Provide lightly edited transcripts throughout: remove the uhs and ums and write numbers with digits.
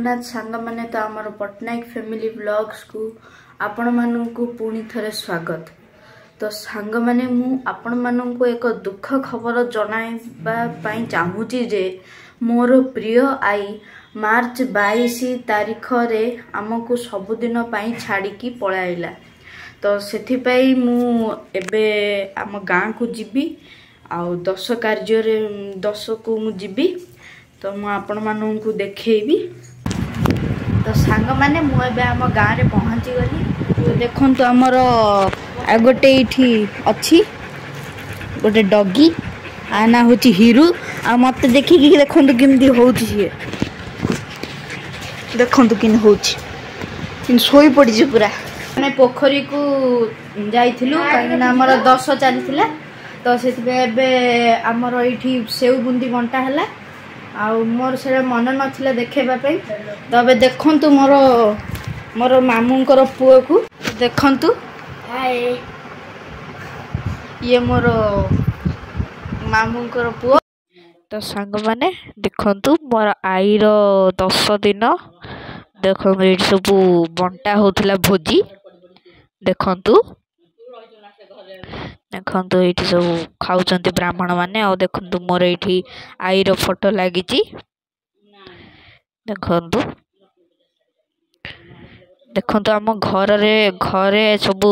जगन्नाथ सांग माने तो आमर पटनायक फैमिली ब्लॉग्स को आपण मानू पुणी थे स्वागत। तो सांग माने मु आपण मानू एक दुख खबर जनाइबा चाहूची जे मोर प्रिय आई मार्च 22 तारीख रे आमको सबुदिन छाड़ी पलाइला। तो से मु एबे आम गाँ को जीवी आउ दश कार्य दश को मु जीवी। तो मु आपण मानू देखी तो सांग माने मु एबे आम गाँ रे पहुँची गली। तो देखो तो आमर गोटे ये अच्छी गोटे डगी आ ना हूँ हिरू आ मत देखिकी देखो केमती हो देखो कि शोई पड़ी पूरा मैंने पोखरी को जाइलु कहीं आमर दश चली। तो से आमर ये सेव बुंदी बंटा है आउ मोर से मन नाला देखेबापी। तो अब देखु मोर मोर मामूंकर पुओ को देखु ये मोर मामूंकर पुओ। तो सांग माने देखु मोर आईर 10 दिन देखो ये सब बंटा होता भोजी देखु देखु ये सब खाऊं ब्राह्मण मैंने आ देखु मोर ये आईर फोटो लगी देखु देखु आम घरे सब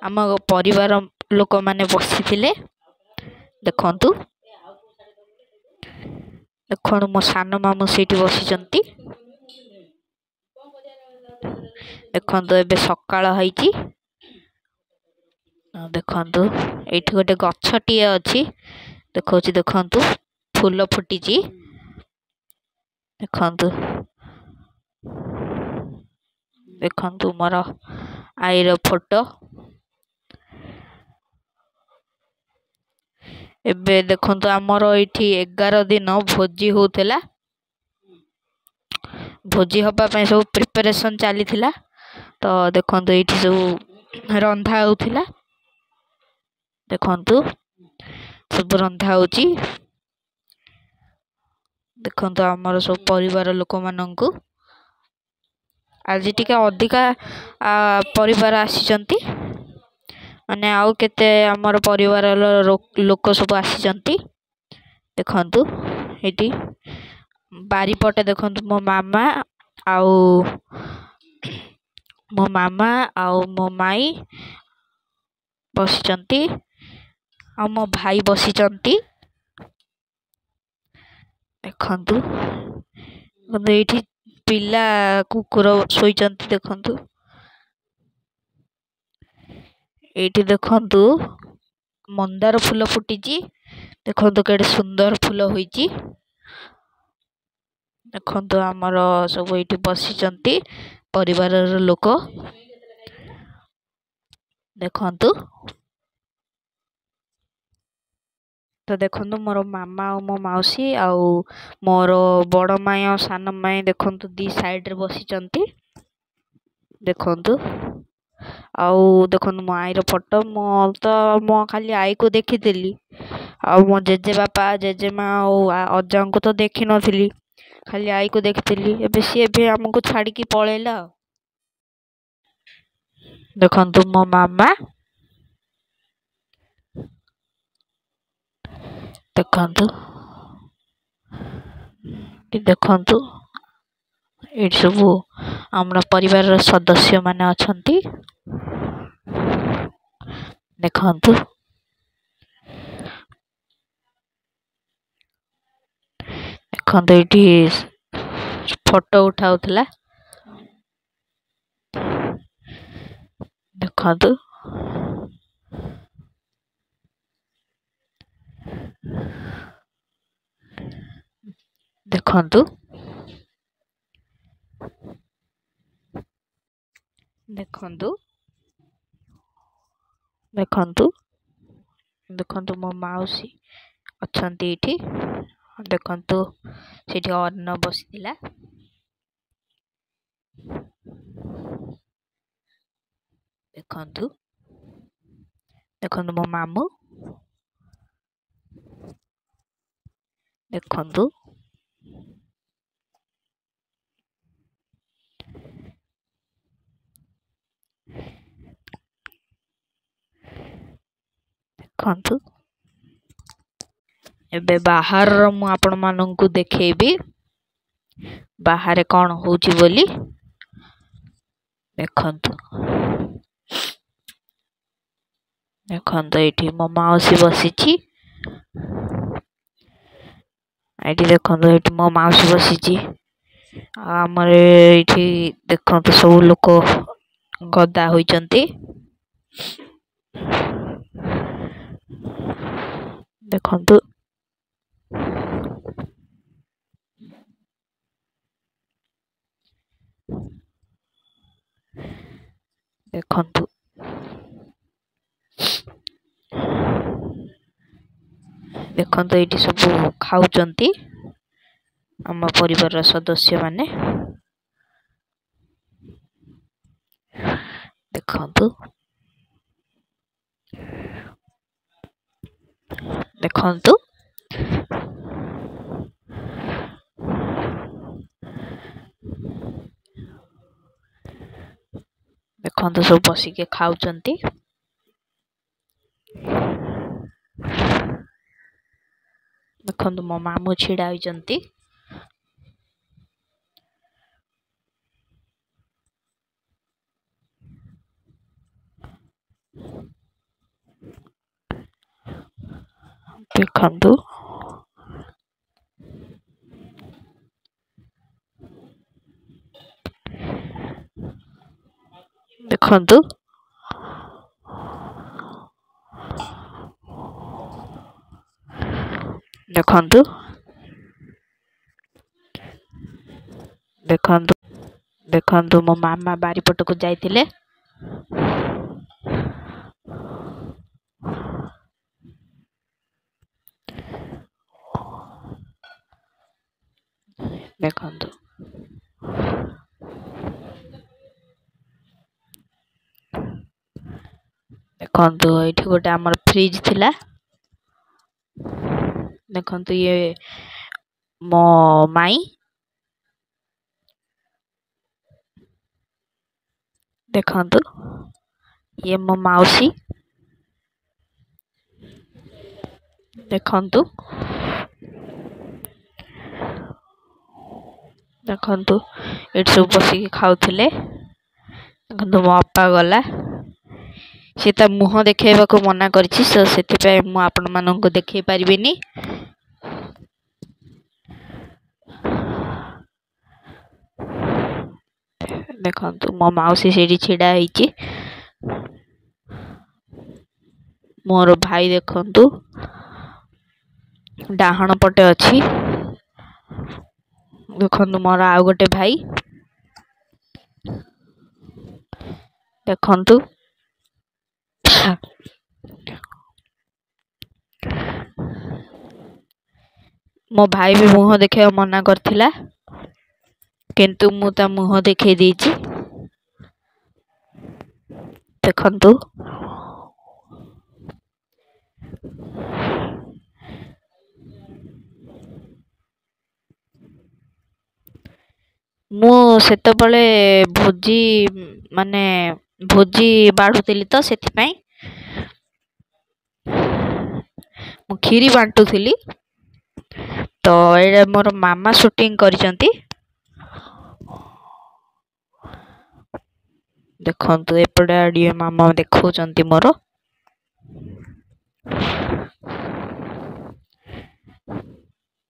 आम परिवार लोक माने बसी देखु देखु मो सान मामू से बसी देखु एबे सकाळ होईची देखु ये गोटे गछटी अच्छी देखो देखु फूल फुटी देखु देखु मोर आईर फोटो। एबे देखु आमर ये 11 दिन भोजी होता भोजी हाँपाई सब प्रिपरेशन चली। तो देखु ये सब रंधा होता देखु सब रंधा हो देखु आमर सब परिवार लोक मानू आज टी अधिका परिवार आसी माने आउ केते आमर परिवार लोक सब आसी देखु ये बारीपटे देखु मो मामा आउ मो माई बसी आ मो भाई बसी देखु ये पिला कुकुर शोई देखु ये देखु मंदार फूल फुटी देखु केड़े सुंदर फूल होईची देखु आमर सब ये बसी परिवार लोक देखु। तो देखु मोर मामा और मो मौसी आउ मोर बड़ माई और सान माई देखु दी साइड रे बसी देखु आउ देखु मो आईर फोटो मो खाली आई को देखी आ मो जेजे बापा जेजेमा अजा को तो देखी नी खाली आई को देखी एबे सी भी आमको छाड़ी पलैला। देखु मो मामा देखु देखु ये सब आम परिवार सदस्य माने अछंती देखु देखु ये फोटो उठाउथला देखु देखु देखु देखु देखु मो मौसी अछंती एठी देखु से अन्न बसीला देखु देखु मो मामू देखु ଦେଖନ୍ତୁ ଏବେ ବାହାରର ମୁଁ ଆପଣମାନଙ୍କୁ ଦେଖେଇବି ବାହାରେ କ'ଣ ହଉଛି ବୋଲି। ଦେଖନ୍ତୁ ଦେଖନ୍ତୁ ଏଇଠି ମୋ ମାଉସୀ ବସିଛି। ଏଇଠି ଦେଖନ୍ତୁ ଏଇଠି ମୋ ମାଉସୀ ବସିଛି। ଆମର ଏଇଠି ଦେଖନ୍ତୁ ସବୁ ଲୋକ ଗଦା ହୋଇଛନ୍ତି। ଦେଖନ୍ତୁ ଦେଖନ୍ତୁ ଦେଖନ୍ତୁ ଏଇଠି ସବୁ ଖାଉଛନ୍ତି ଆମ ପରିବାରର ସଦସ୍ୟମାନେ। ଦେଖନ୍ତୁ ଦେଖନ୍ତୁ ଦେଖନ୍ତୁ ସବୁ ବସିକି ଖାଉଛନ୍ତି। ଦେଖନ୍ତୁ ମୋ ମାମୁଁ ଛିଡ଼ା ହୋଇଛନ୍ତି। ଦେଖନ୍ତୁ ଦେଖନ୍ତୁ ଦେଖନ୍ତୁ ଦେଖନ୍ତୁ ଦେଖନ୍ତୁ ମୋ ମାମା ବାରିପଟକୁ ଯାଇଥିଲେ। ଦେଖନ୍ତୁ ଦେଖନ୍ତୁ ଏଇଠି ଗୋଟେ ଆମର ଫ୍ରିଜ ଥିଲା। ଦେଖନ୍ତୁ ଇଏ ମୋ ମାଇଁ। ଦେଖନ୍ତୁ ଇଏ ମୋ ମାଉସୀ। ଦେଖନ୍ତୁ ଦେଖନ୍ତୁ ଏଠି ସବୁ ବସିକି ଖାଉଥିଲେ। ଦେଖନ୍ତୁ ମୋ ଅପା ଗଲା, ସେ ତା ମୁହଁ ଦେଖେଇବାକୁ ମନା କରିଛି, ସେଥିପାଇଁ ମୁଁ ଆପଣମାନଙ୍କୁ ଦେଖେଇ ପାରିବିନି। ଦେଖନ୍ତୁ ମୋ ମାଉସୀ ସେଇଠି ଛିଡ଼ା ହେଇଛି। ମୋର ଭାଇ ଦେଖନ୍ତୁ ଡାହାଣ ପଟେ ଅଛି। ଦେଖନ୍ତୁ ମୋର ଆଉ ଗୋଟେ ଭାଇ। ଦେଖନ୍ତୁ ମୋ ଭାଇ ବି ମୁହଁ ଦେଖେଇବାକୁ ମନା କରିଥିଲା, କିନ୍ତୁ ମୁଁ ତା ମୁହଁ ଦେଖେଇ ଦେଇଛି। ଦେଖନ୍ତୁ ମୁଁ ସେତେବେଳେ ଭୋଜି ବାଢ଼ୁଥିଲି, ତ ସେଥିପାଇଁ ମୁଁ କ୍ଷୀରି ବାଣ୍ଟୁଥିଲି। ତ ଏଇଟା ମୋର ମାମା ସୁଟିଂ କରିଛନ୍ତି। ଦେଖନ୍ତୁ ଏପଟେ ଆଡ଼ିଏ ମାମା ଦେଖାଉଛନ୍ତି ମୋର।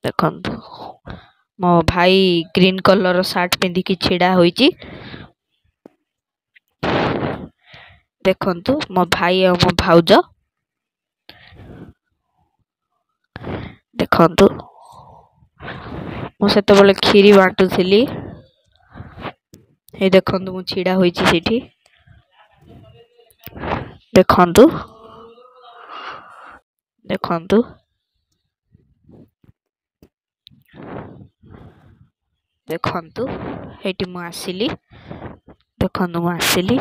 ଦେଖନ୍ତୁ ମୋ ଭାଇ ଗ୍ରୀନ କଲର ସାର୍ଟ ପିନ୍ଧିକି ଛିଡ଼ା ହୋଇଛି। ଦେଖନ୍ତୁ ମୋ ଭାଇ ଆଉ ମୋ ଭାଉଜ। ଦେଖନ୍ତୁ ମୁଁ ସେତେବେଳେ କ୍ଷୀରି ବାଣ୍ଟୁଥିଲି। ଏଇ ଦେଖନ୍ତୁ ମୁଁ ଛିଡ଼ା ହୋଇଛି ସେଇଠି। ଦେଖନ୍ତୁ ଦେଖନ୍ତୁ ଦେଖନ୍ତୁ ଏଇଠି ମୁଁ ଆସିଲି। ଦେଖନ୍ତୁ ମୁଁ ଆସିଲି।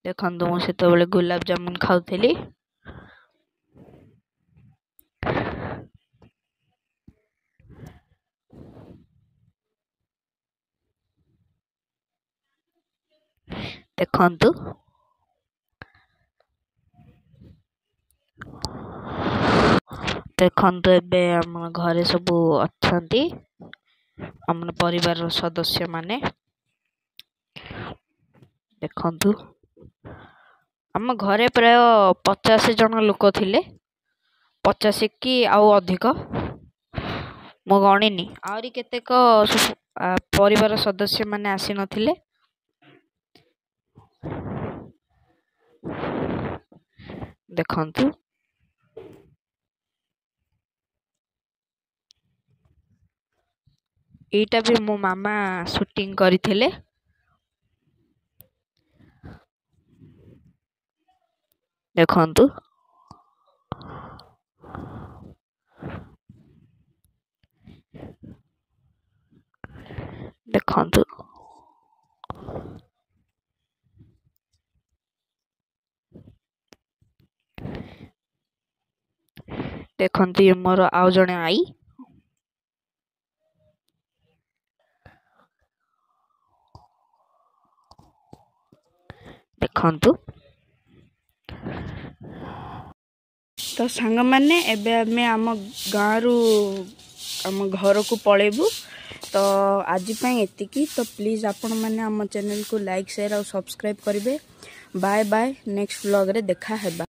ଦେଖନ୍ତୁ ମୁଁ ସେତେବେଳେ ଗୁଲାବ ଜାମୁନ ଖାଉଥିଲି। ଦେଖନ୍ତୁ ଦେଖନ୍ତୁ ଏବେ ଆମ ଘରେ ସବୁ ଅଛନ୍ତି, ଆମ ପରିବାରର ସଦସ୍ୟମାନେ। ଦେଖନ୍ତୁ ଆମ ଘରେ ପ୍ରାୟ 50 ଜଣ ଲୋକ ଥିଲେ, 50 କି ଆଉ ଅଧିକ, ମୁଁ ଗଣିନି। ଆହୁରି କେତେକ ପରିବାର ସଦସ୍ୟମାନେ ଆସିନଥିଲେ। ଦେଖନ୍ତୁ ଏଇଟା ବି ମୋ ମାମା ସୁଟିଂ କରିଥିଲେ। ଦେଖନ୍ତୁ ଦେଖନ୍ତୁ ଦେଖନ୍ତୁ ଇଏ ମୋର ଆଉ ଜଣେ ଆଈ। ଦେଖନ୍ତୁ ତ ସାଙ୍ଗମାନେ ଏବେ ଆମେ ଆମ ଗାଁରୁ ଆମ ଘରକୁ ପଳେଇବୁ। ତ ଆଜି ପାଇଁ ଏତିକି। ତ ପ୍ଲିଜ୍ ଆପଣମାନେ ଆମ ଚ୍ୟାନେଲକୁ ଲାଇକ୍, ସେୟାର ଆଉ ସବସ୍କ୍ରାଇବ୍ କରିବେ। ବାଏ ବାଏ, ନେକ୍ସଟ ବ୍ଲଗରେ ଦେଖା ହେବା।